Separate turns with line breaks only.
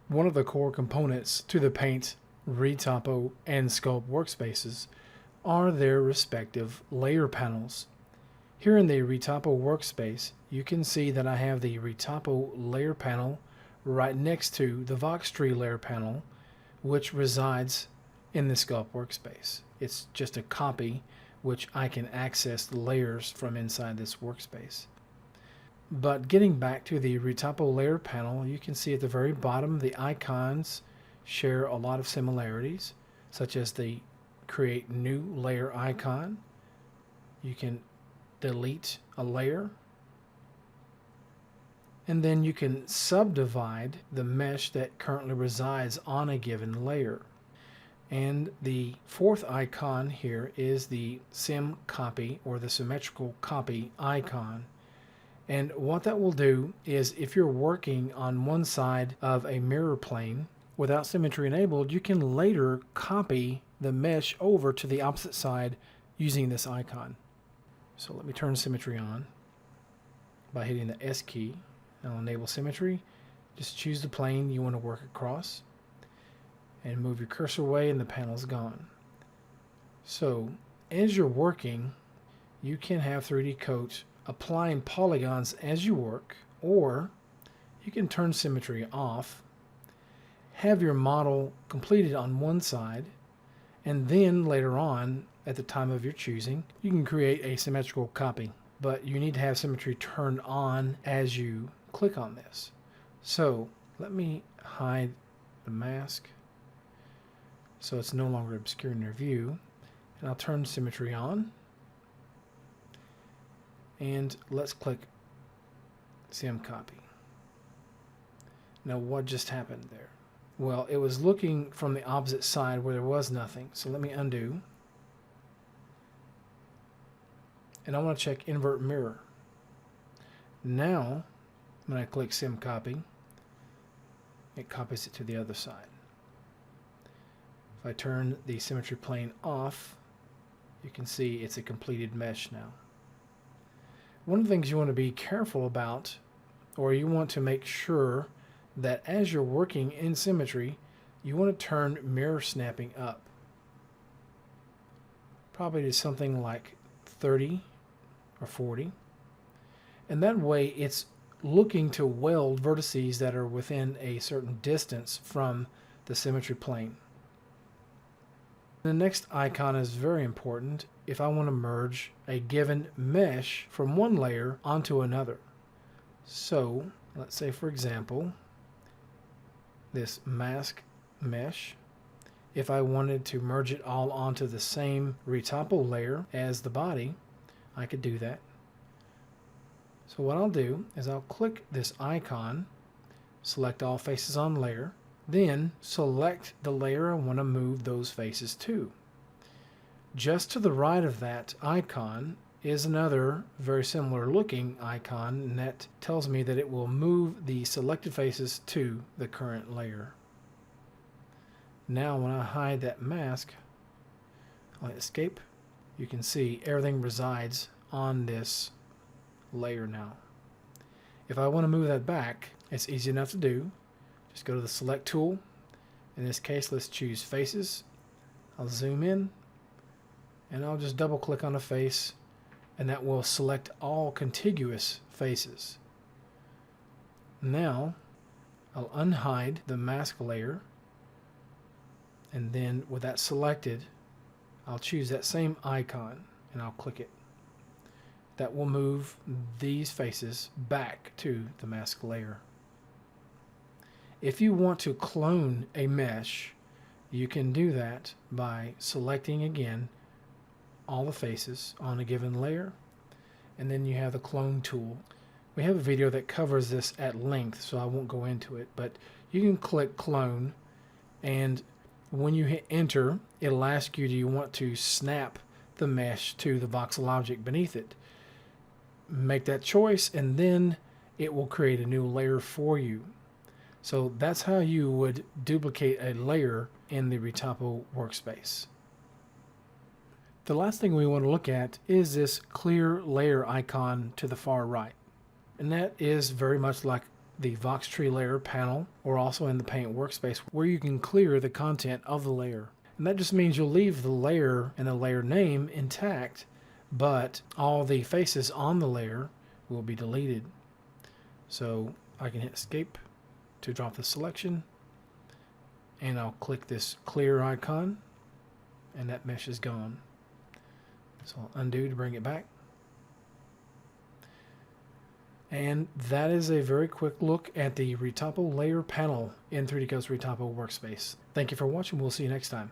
One of the core components to the Paint, Retopo, and Sculpt workspaces are their respective layer panels. Here in the Retopo workspace, you can see that I have the Retopo layer panel right next to the Voxtree layer panel, which resides in the Sculpt workspace. It's just a copy which I can access the layers from inside this workspace. But getting back to the Retopo layer panel, you can see at the very bottom the icons share a lot of similarities, such as the create new layer icon. You can delete a layer, and then you can subdivide the mesh that currently resides on a given layer. And the fourth icon here is the sim copy, or the symmetrical copy icon. And what that will do is, if you're working on one side of a mirror plane without symmetry enabled, you can later copy the mesh over to the opposite side using this icon. So let me turn symmetry on by hitting the S key. I'll enable symmetry. Just choose the plane you want to work across and move your cursor away, and the panel's gone. So as you're working, you can have 3D Coat applying polygons as you work, or you can turn symmetry off, have your model completed on one side, and then later on, at the time of your choosing, you can create a symmetrical copy. But you need to have symmetry turned on as you click on this. So let me hide the mask so it's no longer obscuring your view, and I'll turn symmetry on. And let's click Sim Copy. Now what just happened there? Well, it was looking from the opposite side where there was nothing. So let me undo. And I want to check Invert Mirror. Now, when I click Sim Copy, it copies it to the other side. If I turn the symmetry plane off, you can see it's a completed mesh now. One of the things you want to be careful about, or you want to make sure that as you're working in symmetry, you want to turn mirror snapping up. Probably to something like 30 or 40. And that way it's looking to weld vertices that are within a certain distance from the symmetry plane. The next icon is very important if I want to merge a given mesh from one layer onto another. So let's say, for example, this mask mesh, if I wanted to merge it all onto the same Retopo layer as the body, I could do that. So what I'll do is I'll click this icon, select all faces on layer, then select the layer I want to move those faces to. Just to the right of that icon is another very similar looking icon, and that tells me that it will move the selected faces to the current layer. Now when I hide that mask, I'll hit escape. You can see everything resides on this layer now. If I want to move that back, it's easy enough to do. Just go to the select tool. In this case, let's choose faces. I'll zoom in and I'll just double click on a face, and that will select all contiguous faces. Now I'll unhide the mask layer, and then with that selected, I'll choose that same icon and I'll click it. That will move these faces back to the mask layer. If you want to clone a mesh, you can do that by selecting again all the faces on a given layer, and then you have the clone tool. We have a video that covers this at length, so I won't go into it, but you can click clone, and when you hit enter, it'll ask you, do you want to snap the mesh to the voxel object beneath it? Make that choice, and then it will create a new layer for you. So that's how you would duplicate a layer in the Retopo workspace. The last thing we want to look at is this clear layer icon to the far right. And that is very much like the Voxtree layer panel or also in the Paint workspace where you can clear the content of the layer. And that just means you'll leave the layer and the layer name intact, but all the faces on the layer will be deleted. So I can hit escape to drop the selection, and I'll click this clear icon, and that mesh is gone. So I'll undo to bring it back. And that is a very quick look at the Retopo layer panel in 3D Code's Retopo workspace. Thank you for watching. We'll see you next time.